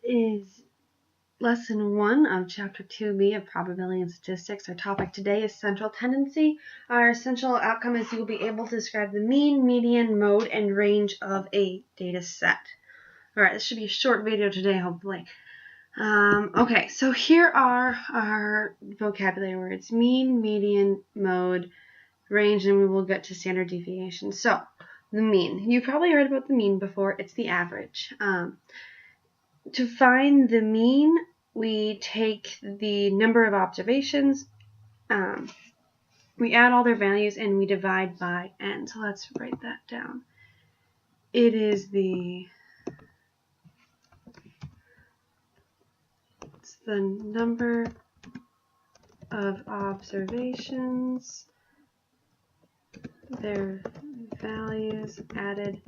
is Lesson 1 of Chapter 2B of Probability and Statistics. Our topic today is central tendency. Our essential outcome is you will be able to describe the mean, median, mode, and range of a data set. Alright, this should be a short video today, hopefully. Okay, so here are our vocabulary words: mean, median, mode, range, and we will get to standard deviation. So, the mean. You've probably heard about the mean before. It's the average. To find the mean, we take the number of observations, we add all their values, and we divide by n. So let's write that down. It is the number of observations, their values added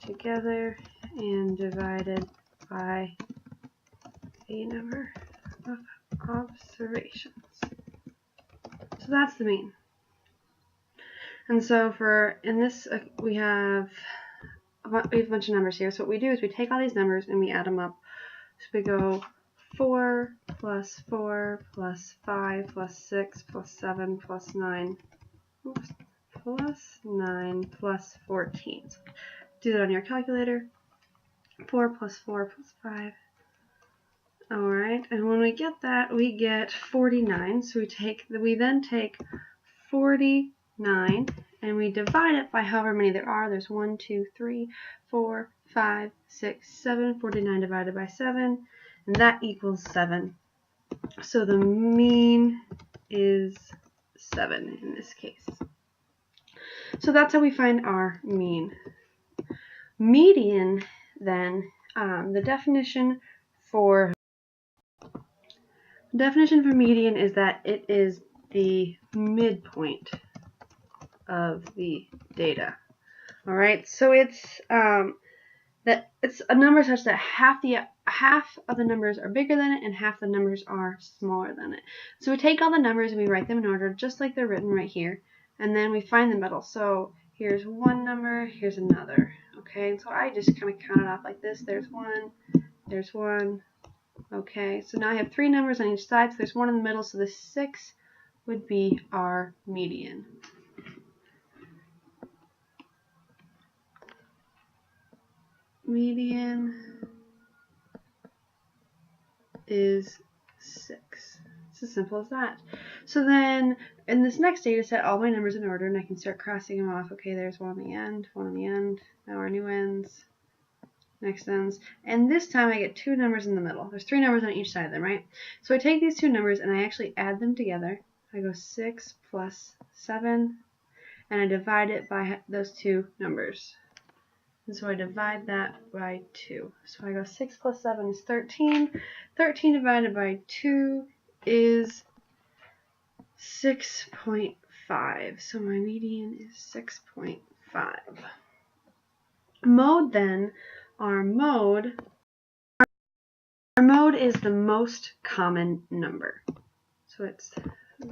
together, and divided by the number of observations. So that's the mean. And so in this, we have a bunch of numbers here. So what we do is we take all these numbers and we add them up. So we go 4 plus 4 plus 5 plus 6 plus 7 plus 9 plus 9 plus 14. So do that on your calculator. 4 plus 4 plus 5. Alright, and when we get that, we get 49. So we then take 49 and we divide it by however many there are. There's 1, 2, 3, 4, 5, 6, 7. 49 divided by 7, and that equals 7. So the mean is 7 in this case. So that's how we find our mean. Median, then, the definition for median is that it is the midpoint of the data. All right, so it's it's a number such that half of the numbers are bigger than it and half the numbers are smaller than it. So we take all the numbers and we write them in order just like they're written right here, and then we find the middle. So here's one number, here's another. Okay, so I just kind of count it off like this. There's one. Okay, so now I have 3 numbers on each side, so there's 1 in the middle, so the 6 would be our median. Median is 6. It's as simple as that. So then, in this next data set, all my numbers in order, and I can start crossing them off. Okay, there's one on the end, now our new ends, next ends, and this time I get 2 numbers in the middle. There's 3 numbers on each side of them, right? So I take these 2 numbers and I actually add them together. I go 6 plus 7, and I divide it by those 2 numbers. And so I divide that by 2. So I go 6 plus 7 is 13. 13 divided by 2 is 6.5. So my median is 6.5. Mode then, our mode is the most common number. So it's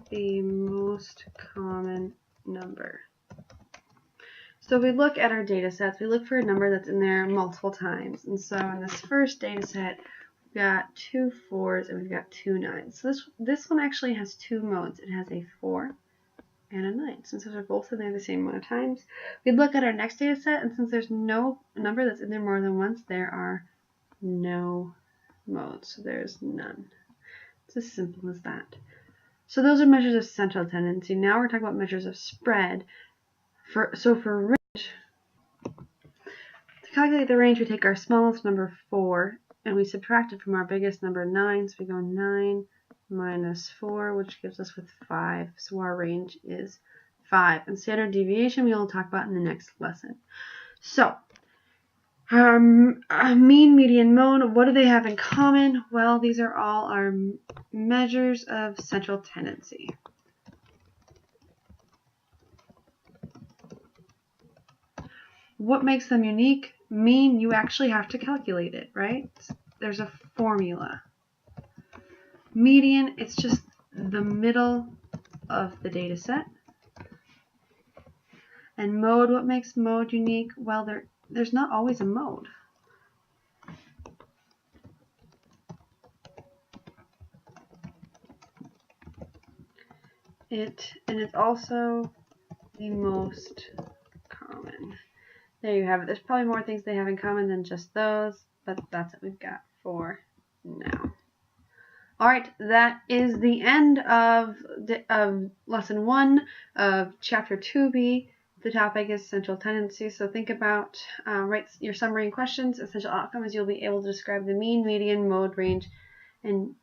the most common number. So we look at our data sets, we look for a number that's in there multiple times. And so in this first data set, we've got 2 4s and we've got 2 9s. So this one actually has 2 modes. It has a 4 and a 9. Since those are both in there the same amount of times, we look at our next data set, and since there's no number that's in there more than once, there are no modes. So there's none. It's as simple as that. So those are measures of central tendency. Now we're talking about measures of spread. For range, to calculate the range, we take our smallest number 4 and we subtract it from our biggest number 9. So we go 9 minus 4, which gives us with 5. So our range is 5. And standard deviation we will talk about in the next lesson. So mean, median, mode, what do they have in common? Well, these are all our measures of central tendency. What makes them unique? Mean, you actually have to calculate it, right? There's a formula. Median, it's just the middle of the data set. And mode, what makes mode unique? Well, there's not always a mode. and it's also the most common. There you have it. There's probably more things they have in common than just those, but that's what we've got for now. All right, that is the end of lesson 1 of chapter 2b. The topic is central tendency. So think about, write your summary and questions. Essential outcomes, you'll be able to describe the mean, median, mode, range, and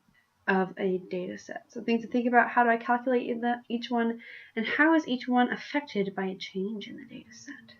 of a data set. So things to think about: how do I calculate each one, and how is each one affected by a change in the data set?